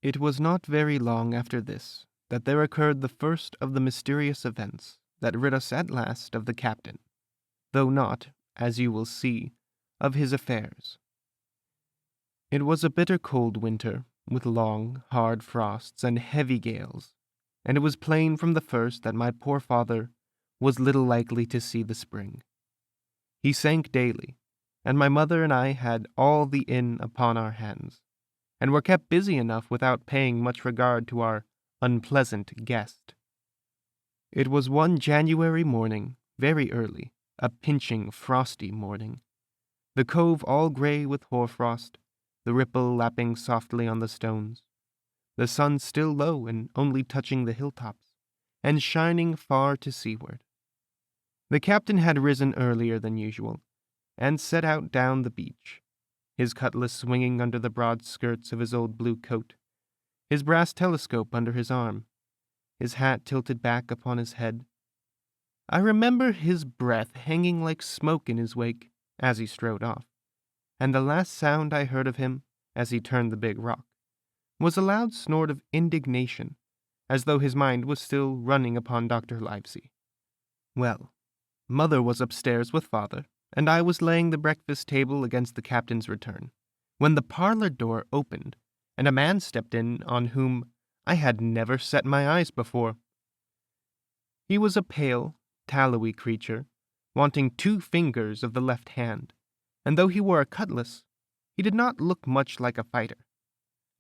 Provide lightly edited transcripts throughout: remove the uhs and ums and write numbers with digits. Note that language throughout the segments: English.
It was not very long after this that there occurred the first of the mysterious events that rid us at last of the captain, though not, as you will see, of his affairs. It was a bitter cold winter, with long, hard frosts and heavy gales, and it was plain from the first that my poor father was little likely to see the spring. He sank daily, and my mother and I had all the inn upon our hands, and were kept busy enough without paying much regard to our unpleasant guest. It was one January morning, very early, a pinching, frosty morning. The cove all grey with hoarfrost, the ripple lapping softly on the stones, the sun still low and only touching the hilltops, and shining far to seaward. The captain had risen earlier than usual, and set out down the beach, his cutlass swinging under the broad skirts of his old blue coat, his brass telescope under his arm, his hat tilted back upon his head. I remember his breath hanging like smoke in his wake as he strode off, and the last sound I heard of him, as he turned the big rock, was a loud snort of indignation, as though his mind was still running upon Dr. Livesey. Well, Mother was upstairs with Father, and I was laying the breakfast table against the captain's return, when the parlor door opened, and a man stepped in on whom I had never set my eyes before. He was a pale, tallowy creature, wanting 2 fingers of the left hand, and though he wore a cutlass, he did not look much like a fighter.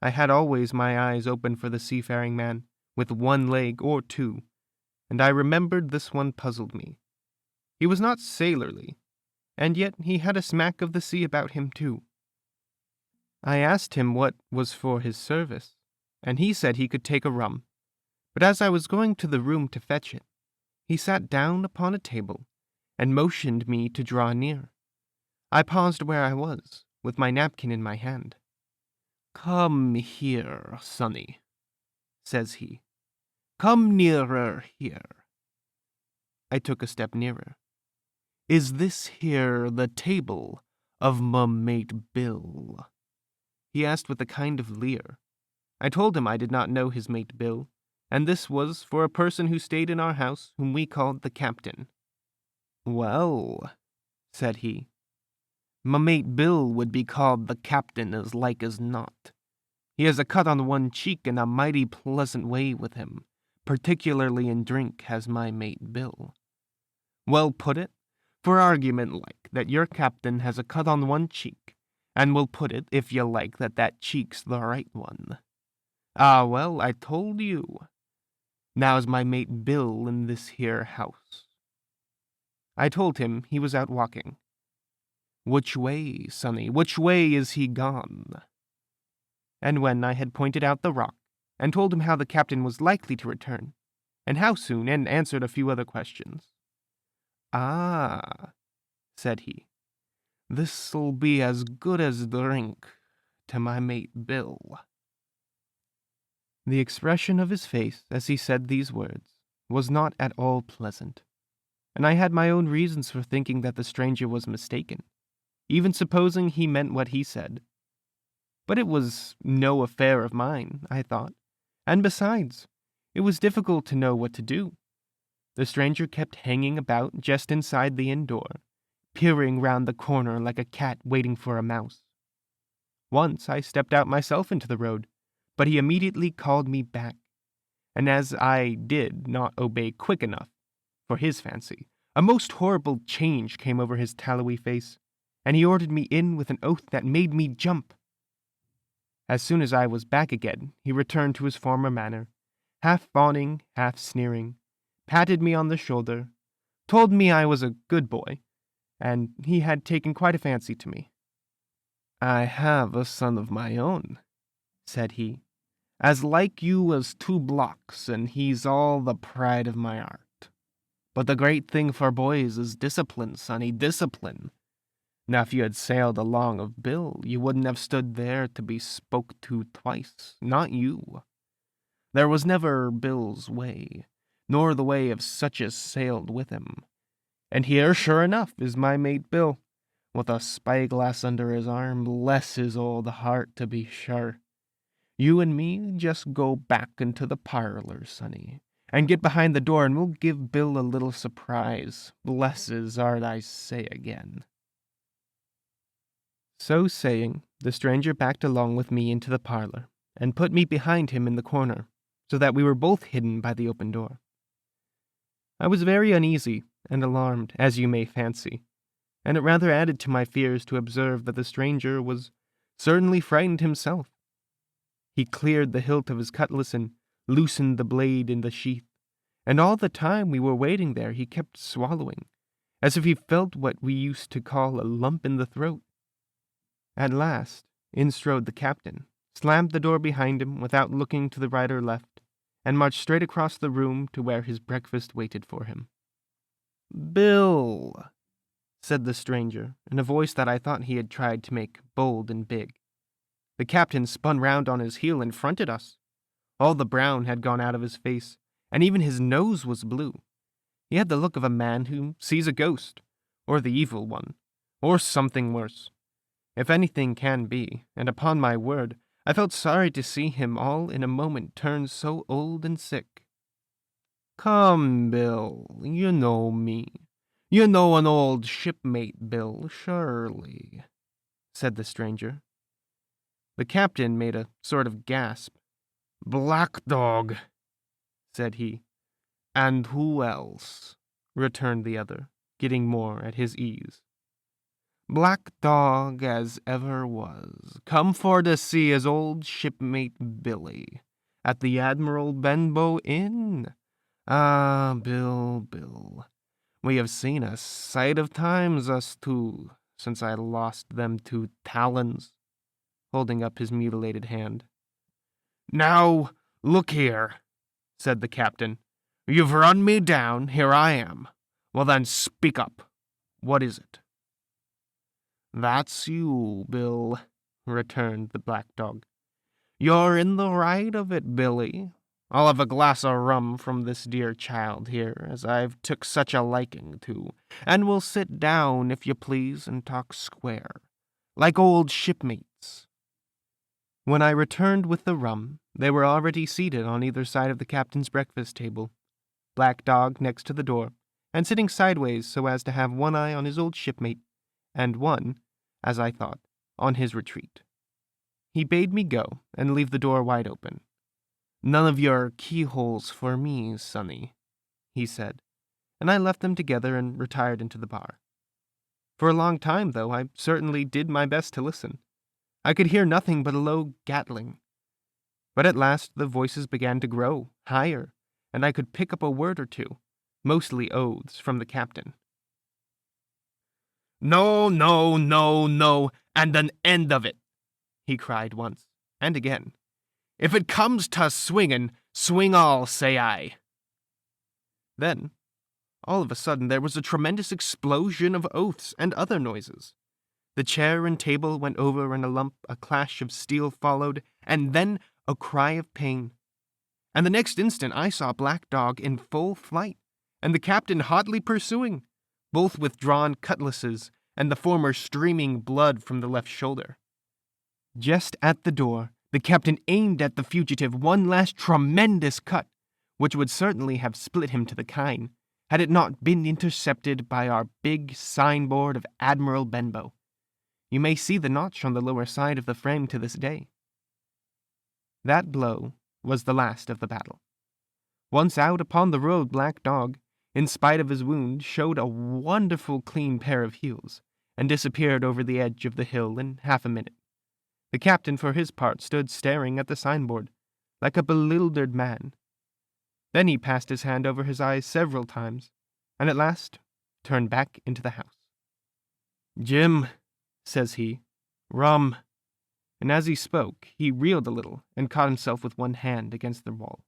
I had always my eyes open for the seafaring man, with 1 leg or 2, and I remembered this one puzzled me. He was not sailorly, and yet he had a smack of the sea about him too. I asked him what was for his service, and he said he could take a rum, but as I was going to the room to fetch it, he sat down upon a table and motioned me to draw near. I paused where I was, with my napkin in my hand. "Come here, sonny," says he. "Come nearer here." I took a step nearer. "Is this here the table of my mate Bill?" he asked with a kind of leer. I told him I did not know his mate Bill, and this was for a person who stayed in our house whom we called the captain. "Well," said he, "my mate Bill would be called the captain as like as not. He has a cut on 1 cheek and a mighty pleasant way with him, particularly in drink has my mate Bill. Well, put it, for argument like, that your captain has a cut on 1 cheek, and we'll put it, if you like, that that cheek's the right one. Ah, well, I told you. Now's my mate Bill in this here house." I told him he was out walking. "Which way, sonny, which way is he gone?" And when I had pointed out the rock, and told him how the captain was likely to return, and how soon, and answered a few other questions. "Ah," said he, "this'll be as good as drink to my mate Bill." The expression of his face as he said these words was not at all pleasant, and I had my own reasons for thinking that the stranger was mistaken, even supposing he meant what he said. But it was no affair of mine, I thought, and besides, it was difficult to know what to do. The stranger kept hanging about just inside the inn door, peering round the corner like a cat waiting for a mouse. Once I stepped out myself into the road, but he immediately called me back, and as I did not obey quick enough, for his fancy, a most horrible change came over his tallowy face, and he ordered me in with an oath that made me jump. As soon as I was back again, he returned to his former manner, half fawning, half sneering, patted me on the shoulder, told me I was a good boy, and he had taken quite a fancy to me. "I have a son of my own," said he, "as like you as 2 blocks, and he's all the pride of my art. But the great thing for boys is discipline, sonny, discipline. Now if you had sailed along of Bill, you wouldn't have stood there to be spoke to twice, not you. There was never Bill's way, nor the way of such as sailed with him. And here, sure enough, is my mate Bill, with a spyglass under his arm, bless his old heart, to be sure. You and me just go back into the parlor, sonny, and get behind the door, and we'll give Bill a little surprise. Bless his heart, I say again." So saying, the stranger backed along with me into the parlor, and put me behind him in the corner, so that we were both hidden by the open door. I was very uneasy and alarmed, as you may fancy, and it rather added to my fears to observe that the stranger was certainly frightened himself. He cleared the hilt of his cutlass and loosened the blade in the sheath, and all the time we were waiting there he kept swallowing, as if he felt what we used to call a lump in the throat. At last, in strode the captain, slammed the door behind him without looking to the right or left, and marched straight across the room to where his breakfast waited for him. "Bill," said the stranger, in a voice that I thought he had tried to make bold and big. The captain spun round on his heel and fronted us. All the brown had gone out of his face, and even his nose was blue. He had the look of a man who sees a ghost, or the evil one, or something worse, if anything can be, and upon my word, I felt sorry to see him all in a moment turn so old and sick. "Come, Bill, you know me. You know an old shipmate, Bill, surely," said the stranger. The captain made a sort of gasp. "Black Dog," said he. "And who else?" returned the other, getting more at his ease. "Black Dog as ever was, come for to see his old shipmate Billy, at the Admiral Benbow Inn. Ah, Bill, we have seen a sight of times, us two, since I lost them two talons," holding up his mutilated hand. "Now, look here," said the captain. "You've run me down, here I am. Well then, speak up. What is it?" "That's you, Bill," returned the black dog. "You're in the right of it, Billy. I'll have a glass of rum from this dear child here, as I've took such a liking to, and we'll sit down, if you please, and talk square, like old shipmates." When I returned with the rum, they were already seated on either side of the captain's breakfast table, Black Dog next to the door, and sitting sideways so as to have one eye on his old shipmate, and one, as I thought, on his retreat. He bade me go and leave the door wide open. "None of your keyholes for me, sonny," he said, and I left them together and retired into the bar. For a long time, though, I certainly did my best to listen. I could hear nothing but a low gattling. But at last the voices began to grow higher, and I could pick up a word or two, mostly oaths from the captain. "No, no, no, no, and an end of it," he cried once, and again. "If it comes to swingin', swing all, say I." Then, all of a sudden, there was a tremendous explosion of oaths and other noises. The chair and table went over in a lump, a clash of steel followed, and then a cry of pain. And the next instant I saw Black Dog in full flight, and the captain hotly pursuing, both with drawn cutlasses, and the former streaming blood from the left shoulder. Just at the door, the captain aimed at the fugitive one last tremendous cut, which would certainly have split him to the chine, had it not been intercepted by our big signboard of Admiral Benbow. You may see the notch on the lower side of the frame to this day. That blow was the last of the battle. Once out upon the road, Black Dog, in spite of his wound, showed a wonderful clean pair of heels, and disappeared over the edge of the hill in half a minute. The captain, for his part, stood staring at the signboard, like a bewildered man. Then he passed his hand over his eyes several times, and at last turned back into the house. "Jim," says he, "rum." And as he spoke, he reeled a little and caught himself with one hand against the wall.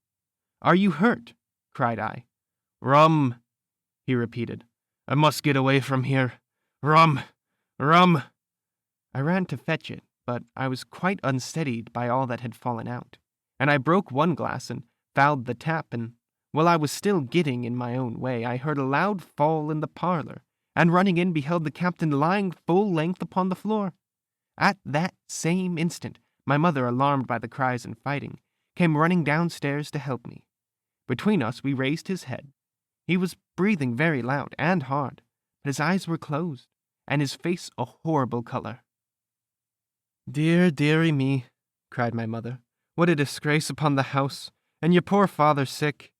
"Are you hurt?" cried I. "Rum," he repeated. "I must get away from here. Rum, rum." I ran to fetch it, but I was quite unsteadied by all that had fallen out, and I broke one glass and fouled the tap, and while I was still getting in my own way, I heard a loud fall in the parlor, and running in beheld the captain lying full length upon the floor. At that same instant, My mother, alarmed by the cries and fighting, came running downstairs to help me. Between us, we raised his head. He was breathing very loud and hard, but his eyes were closed, and his face a horrible color. "Dear, dearie me," cried my mother. "What a disgrace upon the house, and your poor father sick."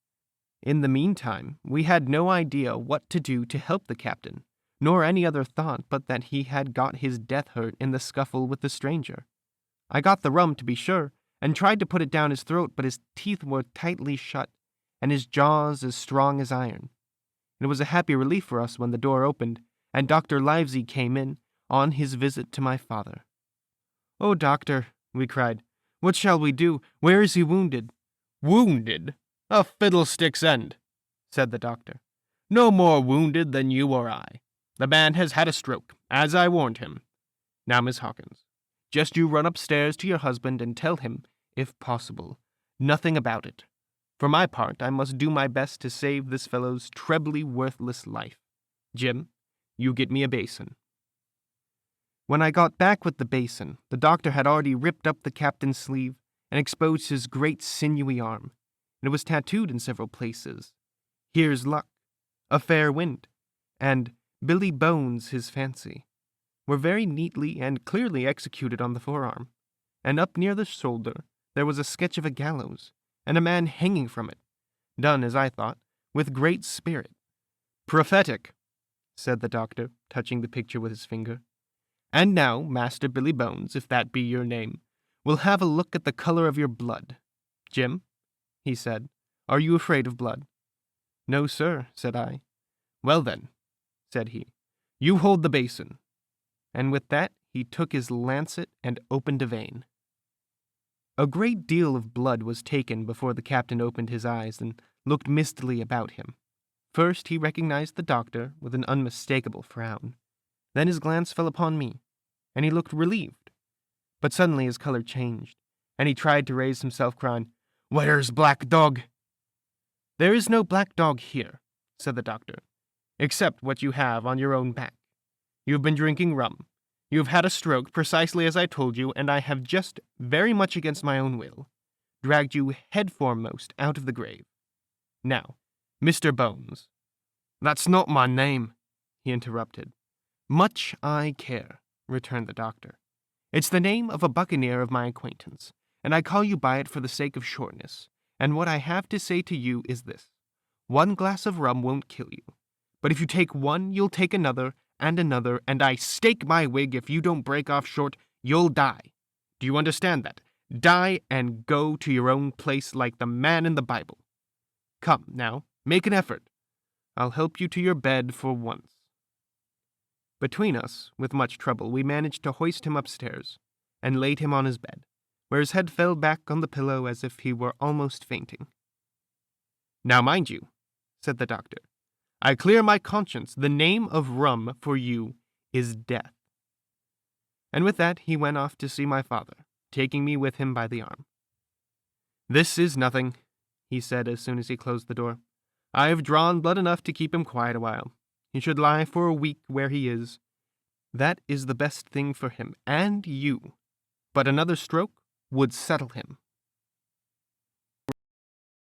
In the meantime, we had no idea what to do to help the captain, nor any other thought but that he had got his death hurt in the scuffle with the stranger. I got the rum, to be sure, and tried to put it down his throat, but his teeth were tightly shut, and his jaws as strong as iron. It was a happy relief for us when the door opened, and Dr. Livesey came in, on his visit to my father. "Oh, doctor," we cried, "what shall we do? Where is he wounded?" "Wounded? A fiddlestick's end," said the doctor. "No more wounded than you or I. The man has had a stroke, as I warned him. Now, Miss Hawkins, just you run upstairs to your husband and tell him, if possible, nothing about it. For my part, I must do my best to save this fellow's trebly worthless life. Jim, you get me a basin." When I got back with the basin, the doctor had already ripped up the captain's sleeve and exposed his great sinewy arm. It was tattooed in several places. "Here's luck," "A fair wind," and "Billy Bones his fancy," were very neatly and clearly executed on the forearm, and up near the shoulder there was a sketch of a gallows, and a man hanging from it, done, as I thought, with great spirit. "Prophetic," said the doctor, touching the picture with his finger. "And now, Master Billy Bones, if that be your name, we'll have a look at the color of your blood. Jim," he said, "are you afraid of blood?" "No, sir," said I. "Well then," said he, "you hold the basin." And with that he took his lancet and opened a vein. A great deal of blood was taken before the captain opened his eyes and looked mistily about him. First he recognized the doctor with an unmistakable frown. Then his glance fell upon me, and he looked relieved. But suddenly his color changed, and he tried to raise himself, crying, "Where's Black Dog?" "There is no black dog here," said the doctor, "except what you have on your own back. You have been drinking rum. You have had a stroke, precisely as I told you, and I have just, very much against my own will, dragged you head foremost out of the grave. Now, Mr. Bones—" "That's not my name," he interrupted. "Much I care," returned the doctor. "It's the name of a buccaneer of my acquaintance, and I call you by it for the sake of shortness, and what I have to say to you is this. One glass of rum won't kill you, but if you take one, you'll take another, and I stake my wig if you don't break off short, you'll die. Do you understand that? Die and go to your own place like the man in the Bible. Come, now, make an effort. I'll help you to your bed for once." Between us, with much trouble, we managed to hoist him upstairs, and laid him on his bed, where his head fell back on the pillow as if he were almost fainting. "Now mind you," said the doctor, "I clear my conscience. The name of rum for you is death." And with that he went off to see my father, taking me with him by the arm. "This is nothing," he said as soon as he closed the door. "I have drawn blood enough to keep him quiet a while. He should lie for a week where he is. That is the best thing for him and you. But another stroke would settle him."